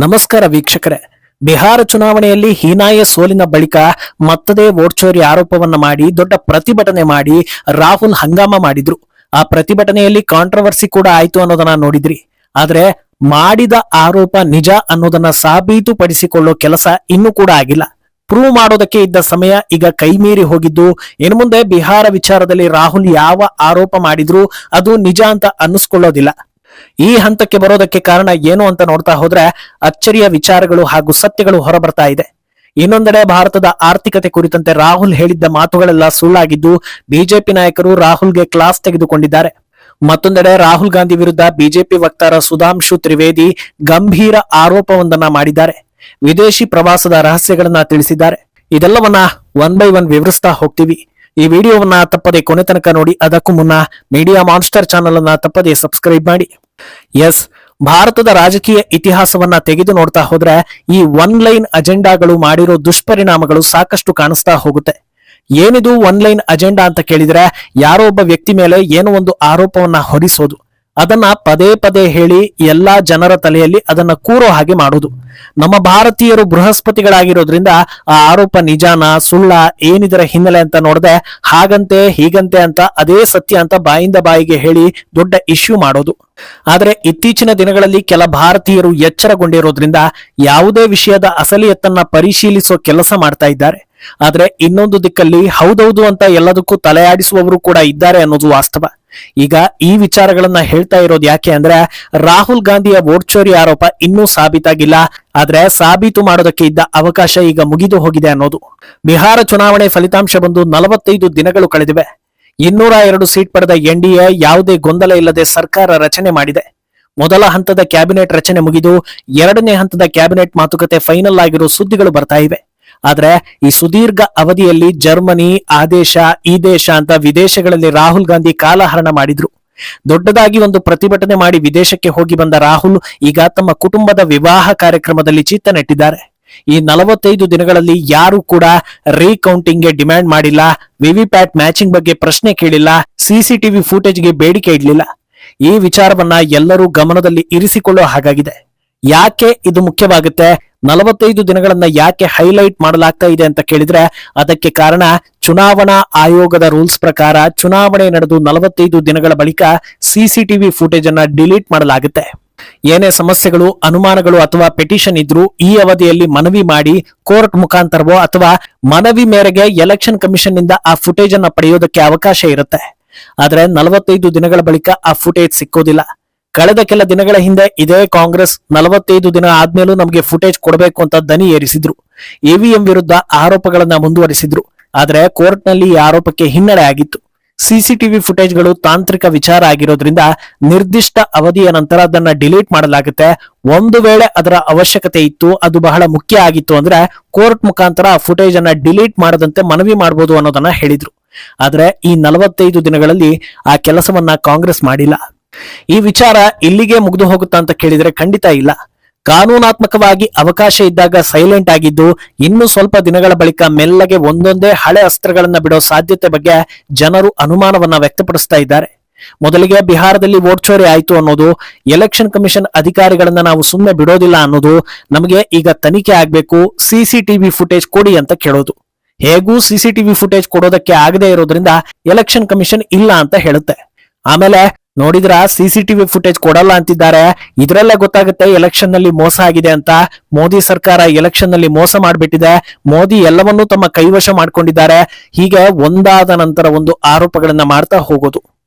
ನಮಸ್ಕಾರ ವೀಕ್ಷಕರೇ. ಬಿಹಾರ ಚುನಾವಣೆಯಲ್ಲಿ ಹೀನಾಯ ಸೋಲಿನ ಬಳಿಕ ಮತ್ತದೇ ವೋಟ್ ಚೋರಿ ಆರೋಪವನ್ನ ಮಾಡಿ ದೊಡ್ಡ ಪ್ರತಿಭಟನೆ ಮಾಡಿ ರಾಹುಲ್ ಹಂಗಾಮ ಮಾಡಿದ್ರು. ಆ ಪ್ರತಿಭಟನೆಯಲ್ಲಿ ಕಾಂಟ್ರವರ್ಸಿ ಕೂಡ ಆಯ್ತು ಅನ್ನೋದನ್ನ ನೋಡಿದ್ರಿ. ಆದ್ರೆ ಮಾಡಿದ ಆರೋಪ ನಿಜ ಅನ್ನೋದನ್ನ ಸಾಬೀತುಪಡಿಸಿಕೊಳ್ಳೋ ಕೆಲಸ ಇನ್ನೂ ಕೂಡ ಆಗಿಲ್ಲ. ಪ್ರೂವ್ ಮಾಡೋದಕ್ಕೆ ಇದ್ದ ಸಮಯ ಈಗ ಕೈಮೀರಿ ಹೋಗಿದ್ದು, ಇನ್ನು ಮುಂದೆ ಬಿಹಾರ ವಿಚಾರದಲ್ಲಿ ರಾಹುಲ್ ಯಾವ ಆರೋಪ ಮಾಡಿದ್ರು ಅದು ನಿಜ ಅಂತ ಅನ್ನಿಸ್ಕೊಳ್ಳೋದಿಲ್ಲ. ಈ ಹಂತಕ್ಕೆ ಬರೋದಕ್ಕೆ ಕಾರಣ ಏನು ಅಂತ ನೋಡ್ತಾ ಹೋದ್ರೆ ಅಚ್ಚರಿಯ ವಿಚಾರಗಳು ಹಾಗೂ ಸತ್ಯಗಳು ಹೊರಬರ್ತಾ ಇದೆ. ಇನ್ನೊಂದೆಡೆ ಭಾರತದ ಆರ್ಥಿಕತೆ ಕುರಿತಂತೆ ರಾಹುಲ್ ಹೇಳಿದ್ದ ಮಾತುಗಳೆಲ್ಲ ಸುಳ್ಳಾಗಿದ್ದು ಬಿಜೆಪಿ ನಾಯಕರು ರಾಹುಲ್ಗೆ ಕ್ಲಾಸ್ ತೆಗೆದುಕೊಂಡಿದ್ದಾರೆ. ಮತ್ತೊಂದೆಡೆ ರಾಹುಲ್ ಗಾಂಧಿ ವಿರುದ್ಧ ಬಿಜೆಪಿ ವಕ್ತಾರ ಸುಧಾಂಶು ತ್ರಿವೇದಿ ಗಂಭೀರ ಆರೋಪವೊಂದನ್ನ ಮಾಡಿದ್ದಾರೆ. ವಿದೇಶಿ ಪ್ರವಾಸದ ರಹಸ್ಯಗಳನ್ನ ತಿಳಿಸಿದ್ದಾರೆ. ಇದೆಲ್ಲವನ್ನ ಒನ್ ಬೈ ಒನ್ ವಿವರಿಸ್ತಾ ಹೋಗ್ತೀವಿ. ಈ ವಿಡಿಯೋವನ್ನ ತಪ್ಪದೆ ಕೊನೆ ತನಕ ನೋಡಿ. ಅದಕ್ಕೂ ಮುನ್ನ ಮೀಡಿಯಾ ಮಾನ್ಸ್ಟರ್ ಚಾನೆಲ್ ಅನ್ನ ತಪ್ಪದೆ ಸಬ್ಸ್ಕ್ರೈಬ್ ಮಾಡಿ. ಭಾರತದ ರಾಜಕೀಯ ಇತಿಹಾಸವನ್ನ ತೆಗೆದು ನೋಡ್ತಾ ಹೋದ್ರೆ ಈ ಒನ್ ಲೈನ್ ಅಜೆಂಡಾಗಳು ಮಾಡಿರೋ ದುಷ್ಪರಿಣಾಮಗಳು ಸಾಕಷ್ಟು ಕಾಣಿಸ್ತಾ ಹೋಗುತ್ತೆ. ಏನಿದು ಒನ್ ಲೈನ್ ಅಜೆಂಡಾ ಅಂತ ಕೇಳಿದ್ರೆ ಯಾರೋ ಒಬ್ಬ ವ್ಯಕ್ತಿ ಮೇಲೆ ಏನೋ ಒಂದು ಆರೋಪವನ್ನ ಹೊರಿಸೋದು, ಅದನ್ನ ಪದೇ ಪದೇ ಹೇಳಿ ಎಲ್ಲಾ ಜನರ ತಲೆಯಲ್ಲಿ ಅದನ್ನ ಕೂರೋ ಹಾಗೆ ಮಾಡೋದು. ನಮ್ಮ ಭಾರತೀಯರು ಬೃಹಸ್ಪತಿಗಳಾಗಿರೋದ್ರಿಂದ ಆ ಆರೋಪ ನಿಜಾನ ಸುಳ್ಳ ಏನಿದರ ಹಿನ್ನೆಲೆ ಅಂತ ನೋಡದೆ ಹಾಗಂತೆ ಹೀಗಂತೆ ಅಂತ ಅದೇ ಸತ್ಯ ಅಂತ ಬಾಯಿಂದ ಬಾಯಿಗೆ ಹೇಳಿ ದೊಡ್ಡ ಇಶ್ಯೂ ಮಾಡೋದು. ಆದ್ರೆ ಇತ್ತೀಚಿನ ದಿನಗಳಲ್ಲಿ ಕೆಲ ಭಾರತೀಯರು ಎಚ್ಚರಗೊಂಡಿರೋದ್ರಿಂದ ಯಾವುದೇ ವಿಷಯದ ಅಸಲಿಯತ್ತನ್ನ ಪರಿಶೀಲಿಸೋ ಕೆಲಸ ಮಾಡ್ತಾ ಇದ್ದಾರೆ. ಆದ್ರೆ ಇನ್ನೊಂದು ದಿಕ್ಕಲ್ಲಿ ಹೌದೌದು ಅಂತ ಎಲ್ಲದಕ್ಕೂ ತಲೆಯಾಡಿಸುವವರು ಕೂಡ ಇದ್ದಾರೆ ಅನ್ನೋದು ವಾಸ್ತವ. ಈಗ ಈ ವಿಚಾರಗಳನ್ನ ಹೇಳ್ತಾ ಇರೋದು ಯಾಕೆ ಅಂದ್ರೆ ರಾಹುಲ್ ಗಾಂಧಿಯ ವೋಟ್ ಚೋರಿ ಆರೋಪ ಇನ್ನೂ ಸಾಬೀತಾಗಿಲ್ಲ. ಆದ್ರೆ ಸಾಬೀತು ಮಾಡೋದಕ್ಕೆ ಇದ್ದ ಅವಕಾಶ ಈಗ ಮುಗಿದು ಹೋಗಿದೆ ಅನ್ನೋದು. ಬಿಹಾರ ಚುನಾವಣೆ ಫಲಿತಾಂಶ ಬಂದು 45 ದಿನಗಳು ಕಳೆದಿವೆ. 202 ಸೀಟ್ ಪಡೆದ ಎನ್ಡಿಎ ಯಾವುದೇ ಗೊಂದಲ ಇಲ್ಲದೆ ಸರ್ಕಾರ ರಚನೆ ಮಾಡಿದೆ. ಮೊದಲ ಹಂತದ ಕ್ಯಾಬಿನೆಟ್ ರಚನೆ ಮುಗಿದು ಎರಡನೇ ಹಂತದ ಕ್ಯಾಬಿನೆಟ್ ಮಾತುಕತೆ ಫೈನಲ್ ಆಗಿರೋ ಸುದ್ದಿಗಳು ಬರ್ತಾ ಇವೆ. ಆದ್ರೆ ಈ ಸುದೀರ್ಘ ಅವಧಿಯಲ್ಲಿ ಜರ್ಮನಿ ಆ ದೇಶ ಈ ದೇಶ ಅಂತ ವಿದೇಶಗಳಲ್ಲಿ ರಾಹುಲ್ ಗಾಂಧಿ ಕಾಲಹರಣ ಮಾಡಿದ್ರು. ದೊಡ್ಡದಾಗಿ ಒಂದು ಪ್ರತಿಭಟನೆ ಮಾಡಿ ವಿದೇಶಕ್ಕೆ ಹೋಗಿ ಬಂದ ರಾಹುಲ್ ಈಗ ತಮ್ಮ ಕುಟುಂಬದ ವಿವಾಹ ಕಾರ್ಯಕ್ರಮದಲ್ಲಿ ಚಿತ್ತ ನೆಟ್ಟಿದ್ದಾರೆ. ಈ 45 ದಿನಗಳಲ್ಲಿ ಯಾರು ಕೂಡ ರೀಕೌಂಟಿಂಗ್ಗೆ ಡಿಮ್ಯಾಂಡ್ ಮಾಡಿಲ್ಲ, ವಿವಿಪ್ಯಾಟ್ ಮ್ಯಾಚಿಂಗ್ ಬಗ್ಗೆ ಪ್ರಶ್ನೆ ಕೇಳಿಲ್ಲ, ಸಿಸಿಟಿವಿ ಫುಟೇಜ್ಗೆ ಬೇಡಿಕೆ ಇಡಲಿಲ್ಲ. ಈ ವಿಚಾರವನ್ನ ಎಲ್ಲರೂ ಗಮನದಲ್ಲಿ ಇರಿಸಿಕೊಳ್ಳೋ ಹಾಗಾಗಿದೆ. ಯಾಕೆ ಇದು ಮುಖ್ಯವಾಗುತ್ತೆ, 45 ದಿನಗಳನ್ನ ಯಾಕೆ ಹೈಲೈಟ್ ಮಾಡಲಾಗ್ತಾ ಇದೆ ಅಂತ ಕೇಳಿದ್ರೆ ಅದಕ್ಕೆ ಕಾರಣ ಚುನಾವಣಾ ಆಯೋಗದ ರೂಲ್ಸ್ ಪ್ರಕಾರ ಚುನಾವಣೆ ನಡೆದು 45 ದಿನಗಳ ಬಳಿಕ ಸಿಸಿಟಿವಿ ಫುಟೇಜ್ ಅನ್ನ ಡಿಲೀಟ್ ಮಾಡಲಾಗುತ್ತೆ. ಏನೇ ಸಮಸ್ಯೆಗಳು ಅನುಮಾನಗಳು ಅಥವಾ ಪೆಟಿಷನ್ ಇದ್ರೂ ಈ ಅವಧಿಯಲ್ಲಿ ಮನವಿ ಮಾಡಿ ಕೋರ್ಟ್ ಮುಖಾಂತರವೋ ಅಥವಾ ಮನವಿ ಮೇರೆಗೆ ಎಲೆಕ್ಷನ್ ಕಮಿಷನ್ ನಿಂದ ಆ ಫುಟೇಜ್ ಅನ್ನ ಪಡೆಯೋದಕ್ಕೆ ಅವಕಾಶ ಇರುತ್ತೆ. ಆದ್ರೆ 45 ದಿನಗಳ ಬಳಿಕ ಆ ಫುಟೇಜ್ ಸಿಕ್ಕೋದಿಲ್ಲ. ಕಳೆದ ಕೆಲ ದಿನಗಳ ಹಿಂದೆ ಇದೇ ಕಾಂಗ್ರೆಸ್ 45 ದಿನ ಆದ್ಮೇಲೂ ನಮಗೆ ಫುಟೇಜ್ ಕೊಡಬೇಕು ಅಂತ ದನಿ ಏರಿಸಿದ್ರು. ಇವಿಎಂ ವಿರುದ್ಧ ಆರೋಪಗಳನ್ನ ಮುಂದುವರಿಸಿದ್ರು. ಆದ್ರೆ ಕೋರ್ಟ್ ನಲ್ಲಿ ಈ ಆರೋಪಕ್ಕೆ ಹಿನ್ನಡೆ ಆಗಿತ್ತು. ಸಿಸಿಟಿವಿ ಫುಟೇಜ್ಗಳು ತಾಂತ್ರಿಕ ವಿಚಾರ ಆಗಿರೋದ್ರಿಂದ ನಿರ್ದಿಷ್ಟ ಅವಧಿಯ ನಂತರ ಅದನ್ನ ಡಿಲೀಟ್ ಮಾಡಲಾಗುತ್ತೆ. ಒಂದು ವೇಳೆ ಅದರ ಅವಶ್ಯಕತೆ ಇತ್ತು, ಅದು ಬಹಳ ಮುಖ್ಯ ಆಗಿತ್ತು ಅಂದ್ರೆ ಕೋರ್ಟ್ ಮುಖಾಂತರ ಆ ಫುಟೇಜ್ ಅನ್ನ ಡಿಲೀಟ್ ಮಾಡದಂತೆ ಮನವಿ ಮಾಡಬಹುದು ಅನ್ನೋದನ್ನ ಹೇಳಿದ್ರು. ಆದ್ರೆ ಈ 45 ದಿನಗಳಲ್ಲಿ ಆ ಕೆಲಸವನ್ನ ಕಾಂಗ್ರೆಸ್ ಮಾಡಿಲ್ಲ. ಈ ವಿಚಾರ ಇಲ್ಲಿಗೆ ಮುಗಿದು ಹೋಗುತ್ತಾ ಅಂತ ಕೇಳಿದ್ರೆ ಖಂಡಿತ ಇಲ್ಲ. ಕಾನೂನಾತ್ಮಕವಾಗಿ ಅವಕಾಶ ಇದ್ದಾಗ ಸೈಲೆಂಟ್ ಆಗಿದ್ದು ಇನ್ನು ಸ್ವಲ್ಪ ದಿನಗಳ ಬಳಿಕ ಮೆಲ್ಲಗೆ ಒಂದೊಂದೇ ಹಳೆ ಅಸ್ತ್ರಗಳನ್ನ ಬಿಡೋ ಸಾಧ್ಯತೆ ಬಗ್ಗೆ ಜನರು ಅನುಮಾನವನ್ನ ವ್ಯಕ್ತಪಡಿಸ್ತಾ ಇದ್ದಾರೆ. ಮೊದಲಿಗೆ ಬಿಹಾರದಲ್ಲಿ ವೋಟ್ ಚೋರಿ ಆಯ್ತು ಅನ್ನೋದು, ಎಲೆಕ್ಷನ್ ಕಮಿಷನ್ ಅಧಿಕಾರಿಗಳನ್ನ ನಾವು ಸುಮ್ಮನೆ ಬಿಡೋದಿಲ್ಲ ಅನ್ನೋದು, ನಮಗೆ ಈಗ ತನಿಖೆ ಆಗ್ಬೇಕು, ಸಿಸಿಟಿವಿ ಫುಟೇಜ್ ಕೊಡಿ ಅಂತ ಕೇಳೋದು. ಹೇಗೂ ಸಿಸಿಟಿವಿ ಫುಟೇಜ್ ಕೊಡೋದಕ್ಕೆ ಆಗದೆ ಇರೋದ್ರಿಂದ ಎಲೆಕ್ಷನ್ ಕಮಿಷನ್ ಇಲ್ಲ ಅಂತ ಹೇಳುತ್ತೆ. ಆಮೇಲೆ ನೋಡಿದ್ರ ಸಿಸಿಟಿವಿ ಫುಟೇಜ್ ಕೊಡಲ್ಲ ಅಂತಿದ್ದಾರೆ. ಇದರಲ್ಲೇ ಗೊತ್ತಾಗುತ್ತೆ ಎಲೆಕ್ಷನ್ ನಲ್ಲಿ ಮೋಸ ಆಗಿದೆ ಅಂತ. ಮೋದಿ ಸರ್ಕಾರ ಎಲೆಕ್ಷನ್ ನಲ್ಲಿ ಮೋಸ ಮಾಡ್ಬಿಟ್ಟಿದೆ, ಮೋದಿ ಎಲ್ಲವನ್ನೂ ತಮ್ಮ ಕೈವಶ ಮಾಡ್ಕೊಂಡಿದ್ದಾರೆ. ಹೀಗೆ ಒಂದಾದ ನಂತರ ಒಂದು ಆರೋಪಗಳನ್ನ ಮಾಡ್ತಾ ಹೋಗೋದು.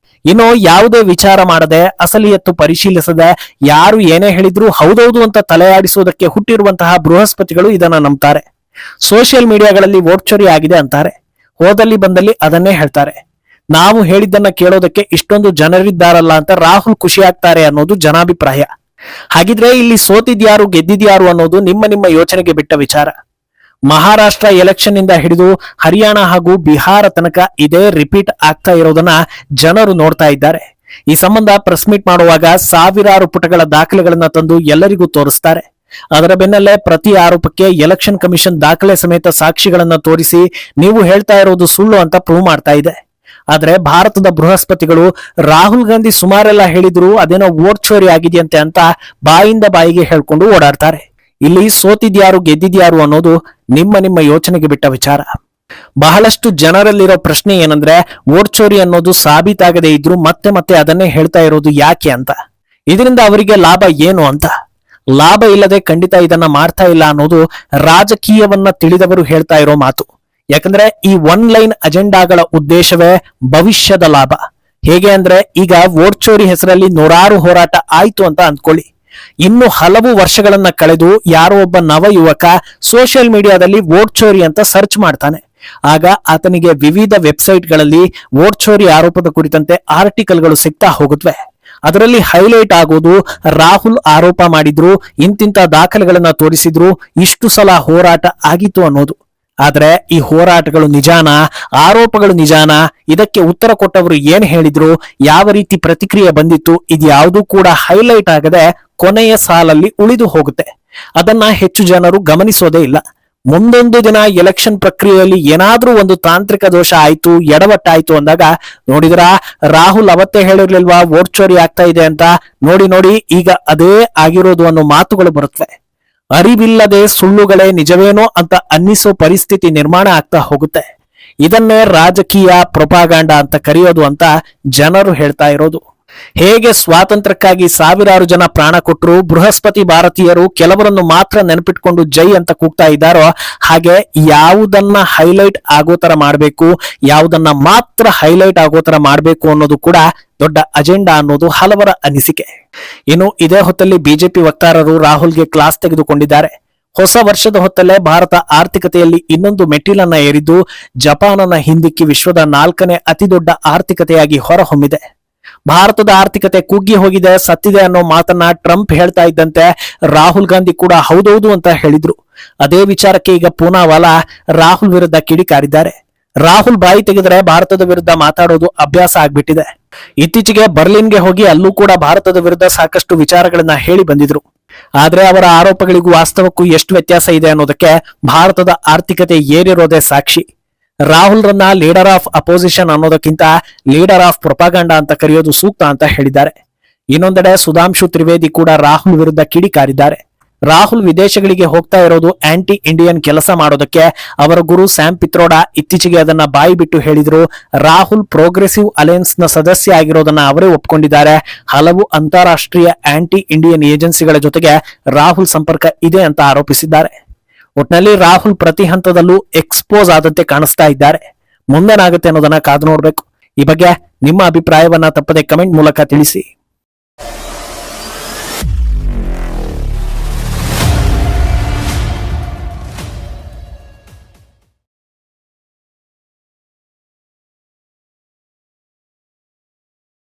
ಇನ್ನು ಯಾವುದೇ ವಿಚಾರ ಮಾಡದೆ ಅಸಲಿಯತ್ತು ಪರಿಶೀಲಿಸದೆ ಯಾರು ಏನೇ ಹೇಳಿದ್ರು ಹೌದೌದು ಅಂತ ತಲೆಯಾಡಿಸೋದಕ್ಕೆ ಹುಟ್ಟಿರುವಂತಹ ಬೃಹಸ್ಪತಿಗಳು ಇದನ್ನ ನಂಬ್ತಾರೆ. ಸೋಷಿಯಲ್ ಮೀಡಿಯಾಗಳಲ್ಲಿ ವೋಟ್ ಚೋರಿ ಆಗಿದೆ ಅಂತಾರೆ, ಹೋದಲ್ಲಿ ಬಂದಲ್ಲಿ ಅದನ್ನೇ ಹೇಳ್ತಾರೆ. ನಾವು ಹೇಳಿದ್ದನ್ನ ಕೇಳೋದಕ್ಕೆ ಇಷ್ಟೊಂದು ಜನರಿದ್ದಾರಲ್ಲ ಅಂತ ರಾಹುಲ್ ಖುಷಿ ಆಗ್ತಾರೆ ಅನ್ನೋದು ಜನಾಭಿಪ್ರಾಯ. ಹಾಗಿದ್ರೆ ಇಲ್ಲಿ ಸೋತಿದ್ಯಾರು ಗೆದ್ದಿದ್ಯಾರು ಅನ್ನೋದು ನಿಮ್ಮ ನಿಮ್ಮ ಯೋಚನೆಗೆ ಬಿಟ್ಟ ವಿಚಾರ. ಮಹಾರಾಷ್ಟ್ರ ಎಲೆಕ್ಷನ್ ಇಂದ ಹಿಡಿದು ಹರಿಯಾಣ ಹಾಗೂ ಬಿಹಾರ ತನಕ ಇದೇ ರಿಪೀಟ್ ಆಗ್ತಾ ಇರೋದನ್ನ ಜನರು ನೋಡ್ತಾ ಇದ್ದಾರೆ. ಈ ಸಂಬಂಧ ಪ್ರೆಸ್ ಮೀಟ್ ಮಾಡುವಾಗ ಸಾವಿರಾರು ಪುಟಗಳ ದಾಖಲೆಗಳನ್ನ ತಂದು ಎಲ್ಲರಿಗೂ ತೋರಿಸ್ತಾರೆ. ಅದರ ಬೆನ್ನಲ್ಲೇ ಪ್ರತಿ ಆರೋಪಕ್ಕೆ ಎಲೆಕ್ಷನ್ ಕಮಿಷನ್ ದಾಖಲೆ ಸಮೇತ ಸಾಕ್ಷಿಗಳನ್ನ ತೋರಿಸಿ ನೀವು ಹೇಳ್ತಾ ಇರೋದು ಸುಳ್ಳು ಅಂತ ಪ್ರೂವ್ ಮಾಡ್ತಾ ಇದೆ. ಆದ್ರೆ ಭಾರತದ ಬೃಹಸ್ಪತಿಗಳು ರಾಹುಲ್ ಗಾಂಧಿ ಸುಮಾರೆಲ್ಲ ಹೇಳಿದ್ರು ಅದೇನೋ ವೋಟ್ ಚೋರಿ ಆಗಿದೆಯಂತೆ ಅಂತ ಬಾಯಿಂದ ಬಾಯಿಗೆ ಹೇಳ್ಕೊಂಡು ಓಡಾಡ್ತಾರೆ. ಇಲ್ಲಿ ಸೋತಿದ್ಯಾರು ಗೆದ್ದಿದ್ಯಾರು ಅನ್ನೋದು ನಿಮ್ಮ ನಿಮ್ಮ ಯೋಚನೆಗೆ ಬಿಟ್ಟ ವಿಚಾರ. ಬಹಳಷ್ಟು ಜನರಲ್ಲಿರೋ ಪ್ರಶ್ನೆ ಏನಂದ್ರೆ ವೋಟ್ ಚೋರಿ ಅನ್ನೋದು ಸಾಬೀತಾಗದೇ ಇದ್ರು ಮತ್ತೆ ಮತ್ತೆ ಅದನ್ನೇ ಹೇಳ್ತಾ ಇರೋದು ಯಾಕೆ ಅಂತ. ಇದರಿಂದ ಅವರಿಗೆ ಲಾಭ ಏನು ಅಂತ. ಲಾಭ ಇಲ್ಲದೆ ಖಂಡಿತ ಇದನ್ನ ಮಾಡ್ತಾ ಇಲ್ಲ ಅನ್ನೋದು ರಾಜಕೀಯವನ್ನ ತಿಳಿದವರು ಹೇಳ್ತಾ ಇರೋ ಮಾತು. ಯಾಕಂದ್ರೆ ಈ ಒನ್ ಲೈನ್ ಅಜೆಂಡಾಗಳ ಉದ್ದೇಶವೇ ಭವಿಷ್ಯದ ಲಾಭ. ಹೇಗೆ ಅಂದ್ರೆ ಈಗ ವೋಟ್ ಚೋರಿ ಹೆಸರಲ್ಲಿ ನೂರಾರು ಹೋರಾಟ ಆಯ್ತು ಅಂತ ಅಂದ್ಕೊಳ್ಳಿ. ಇನ್ನು ಹಲವು ವರ್ಷಗಳನ್ನ ಕಳೆದು ಯಾರೋ ಒಬ್ಬ ನವ ಯುವಕ ಸೋಷಿಯಲ್ ಮೀಡಿಯಾದಲ್ಲಿ ವೋಟ್ ಚೋರಿ ಅಂತ ಸರ್ಚ್ ಮಾಡ್ತಾನೆ. ಆಗ ಆತನಿಗೆ ವಿವಿಧ ವೆಬ್ಸೈಟ್ಗಳಲ್ಲಿ ವೋಟ್ ಚೋರಿ ಆರೋಪದ ಕುರಿತಂತೆ ಆರ್ಟಿಕಲ್ಗಳು ಸಿಗ್ತಾ ಹೋಗುತ್ತವೆ. ಅದರಲ್ಲಿ ಹೈಲೈಟ್ ಆಗೋದು ರಾಹುಲ್ ಆರೋಪ ಮಾಡಿದ್ರು, ಇಂತಿಂತ ದಾಖಲೆಗಳನ್ನ ತೋರಿಸಿದ್ರು, ಇಷ್ಟು ಸಲ ಹೋರಾಟ ಆಗಿತ್ತು ಅನ್ನೋದು. ಆದ್ರೆ ಈ ಹೋರಾಟಗಳು ನಿಜಾನಾ, ಆರೋಪಗಳು ನಿಜಾನಾ, ಇದಕ್ಕೆ ಉತ್ತರ ಕೊಟ್ಟವರು ಏನ್ ಹೇಳಿದ್ರು, ಯಾವ ರೀತಿ ಪ್ರತಿಕ್ರಿಯೆ ಬಂದಿತ್ತು, ಇದ್ಯಾವುದೂ ಕೂಡ ಹೈಲೈಟ್ ಆಗದೆ ಕೊನೆಯ ಸಾಲಲ್ಲಿ ಉಳಿದು ಹೋಗುತ್ತೆ. ಅದನ್ನ ಹೆಚ್ಚು ಜನರು ಗಮನಿಸೋದೇ ಇಲ್ಲ. ಮುಂದೊಂದು ದಿನ ಎಲೆಕ್ಷನ್ ಪ್ರಕ್ರಿಯೆಯಲ್ಲಿ ಏನಾದ್ರೂ ಒಂದು ತಾಂತ್ರಿಕ ದೋಷ ಆಯ್ತು, ಎಡವಟ್ಟಾಯ್ತು ಅಂದಾಗ ನೋಡಿದ್ರ ರಾಹುಲ್ ಅವತ್ತೇ ಹೇಳಿರ್ಲಿಲ್ವಾ ವೋಟ್ ಚೋರಿ ಆಗ್ತಾ ಇದೆ ಅಂತ, ನೋಡಿ ಈಗ ಅದೇ ಆಗಿರೋದು ಅನ್ನೋ ಮಾತುಗಳು ಬರುತ್ತವೆ. ಅರಿವಿಲ್ಲದೆ ಸುಳ್ಳುಗಳೇ ನಿಜವೇನೋ ಅಂತ ಅನ್ನಿಸೋ ಪರಿಸ್ಥಿತಿ ನಿರ್ಮಾಣ ಆಗ್ತಾ ಹೋಗುತ್ತೆ. ಇದನ್ನೇ ರಾಜಕೀಯ ಪ್ರೊಪಾಗಾಂಡ ಅಂತ ಕರೆಯೋದು ಅಂತ ಜನರು ಹೇಳ್ತಾ ಇರೋದು. ಹೇಗೆ ಸ್ವಾತಂತ್ರ್ಯಕ್ಕಾಗಿ ಸಾವಿರಾರು ಜನ ಪ್ರಾಣ ಕೊಟ್ಟರು, ಬೃಹಸ್ಪತಿ ಭಾರತೀಯರು ಕೆಲವರನ್ನು ಮಾತ್ರ ನೆನಪಿಟ್ಕೊಂಡು ಜೈ ಅಂತ ಕೂಗ್ತಾ ಇದ್ದಾರೋ, ಹಾಗೆ ಯಾವುದನ್ನ ಹೈಲೈಟ್ ಆಗೋ ತರ ಮಾಡಬೇಕು, ಯಾವುದನ್ನ ಮಾತ್ರ ಹೈಲೈಟ್ ಆಗೋ ತರ ಮಾಡಬೇಕು ಅನ್ನೋದು ಕೂಡ ದೊಡ್ಡ ಅಜೆಂಡಾ ಅನ್ನೋದು ಹಲವರ ಅನಿಸಿಕೆ. ಇನ್ನು ಇದೇ ಹೊತ್ತಲ್ಲಿ ಬಿಜೆಪಿ ವಕ್ತಾರರು ರಾಹುಲ್ಗೆ ಕ್ಲಾಸ್ ತೆಗೆದುಕೊಂಡಿದ್ದಾರೆ. ಹೊಸ ವರ್ಷದ ಹೊತ್ತಲ್ಲೇ ಭಾರತ ಆರ್ಥಿಕತೆಯಲ್ಲಿ ಇನ್ನೊಂದು ಮೆಟ್ಟಿಲನ್ನ ಏರಿದ್ದು ಜಪಾನನ್ನ ಹಿಂದಿಕ್ಕಿ ವಿಶ್ವದ 4ನೇ ಅತಿ ದೊಡ್ಡ ಆರ್ಥಿಕತೆಯಾಗಿ ಹೊರಹೊಮ್ಮಿದೆ. ಭಾರತದ ಆರ್ಥಿಕತೆ ಕುಗ್ಗಿ ಹೋಗಿದೆ, ಸತ್ತಿದೆ ಅನ್ನೋ ಮಾತನ್ನ ಟ್ರಂಪ್ ಹೇಳ್ತಾ ಇದ್ದಂತೆ ರಾಹುಲ್ ಗಾಂಧಿ ಕೂಡ ಹೌದೌದು ಅಂತ ಹೇಳಿದ್ರು. ಅದೇ ವಿಚಾರಕ್ಕೆ ಈಗ ಪೂನಾವಾಲಾ ರಾಹುಲ್ ವಿರುದ್ಧ ಕಿಡಿಕಾರಿದ್ದಾರೆ. ರಾಹುಲ್ ಬಾಯಿ ತೆಗೆದರೆ ಭಾರತದ ವಿರುದ್ಧ ಮಾತಾಡೋದು ಅಭ್ಯಾಸ ಆಗ್ಬಿಟ್ಟಿದೆ. ಇತ್ತೀಚೆಗೆ ಬರ್ಲಿನ್ಗೆ ಹೋಗಿ ಅಲ್ಲೂ ಕೂಡ ಭಾರತದ ವಿರುದ್ಧ ಸಾಕಷ್ಟು ವಿಚಾರಗಳನ್ನ ಹೇಳಿ ಬಂದಿದ್ರು. ಆದ್ರೆ ಅವರ ಆರೋಪಗಳಿಗೂ ವಾಸ್ತವಕ್ಕೂ ಎಷ್ಟು ವ್ಯತ್ಯಾಸ ಇದೆ ಅನ್ನೋದಕ್ಕೆ ಭಾರತದ ಆರ್ಥಿಕತೆ ಏರಿರೋದೇ ಸಾಕ್ಷಿ. ರಾಹುಲ್ ರನ್ನ ಲೀಡರ್ ಆಫ್ ಅಪೋಸಿಷನ್ ಅನ್ನೋದಕ್ಕಿಂತ ಲೀಡರ್ ಆಫ್ ಪ್ರೊಪಾಗಂಡಾ ಅಂತ ಕರೆಯೋದು ಸೂಕ್ತ ಅಂತ ಹೇಳಿದ್ದಾರೆ. ಇನ್ನೊಂದೆಡೆ ಸುಧಾಂಶು ತ್ರಿವೇದಿ ಕೂಡ ರಾಹುಲ್ ವಿರುದ್ಧ ಕಿಡಿಕಾರಿದ್ದಾರೆ. ರಾಹುಲ್ ವಿದೇಶಗಳಿಗೆ ಹೋಗ್ತಾ ಇರೋದು ಆಂಟಿ ಇಂಡಿಯನ್ ಕೆಲಸ ಮಾಡೋದಕ್ಕೆ. ಅವರ ಗುರು ಸ್ಯಾಮ್ ಪಿತ್ರೋಡಾ ಇತ್ತೀಚೆಗೆ ಅದನ್ನ ಬಾಯಿ ಬಿಟ್ಟು ಹೇಳಿದ್ರು. ರಾಹುಲ್ ಪ್ರೋಗ್ರೆಸಿವ್ ಅಲಯನ್ಸ್ ನ ಸದಸ್ಯ ಆಗಿರೋದನ್ನ ಅವರೇ ಒಪ್ಕೊಂಡಿದ್ದಾರೆ. ಹಲವು ಅಂತಾರಾಷ್ಟ್ರೀಯ ಆಂಟಿ ಇಂಡಿಯನ್ ಏಜೆನ್ಸಿಗಳ ಜೊತೆಗೆ ರಾಹುಲ್ ಸಂಪರ್ಕ ಇದೆ ಅಂತ ಆರೋಪಿಸಿದ್ದಾರೆ. ಒಟ್ನಲ್ಲಿ ರಾಹುಲ್ ಪ್ರತಿ ಹಂತದಲ್ಲೂ ಎಕ್ಸ್ಪೋಸ್ ಆದಂತೆ ಕಾಣಿಸ್ತಾ ಇದ್ದಾರೆ. ಮುಂದೇನಾಗುತ್ತೆ ಅನ್ನೋದನ್ನ ಕಾದು ನೋಡ್ಬೇಕು. ಈ ಬಗ್ಗೆ ನಿಮ್ಮ ಅಭಿಪ್ರಾಯವನ್ನ ತಪ್ಪದೆ ಕಮೆಂಟ್ ಮೂಲಕ ತಿಳಿಸಿ.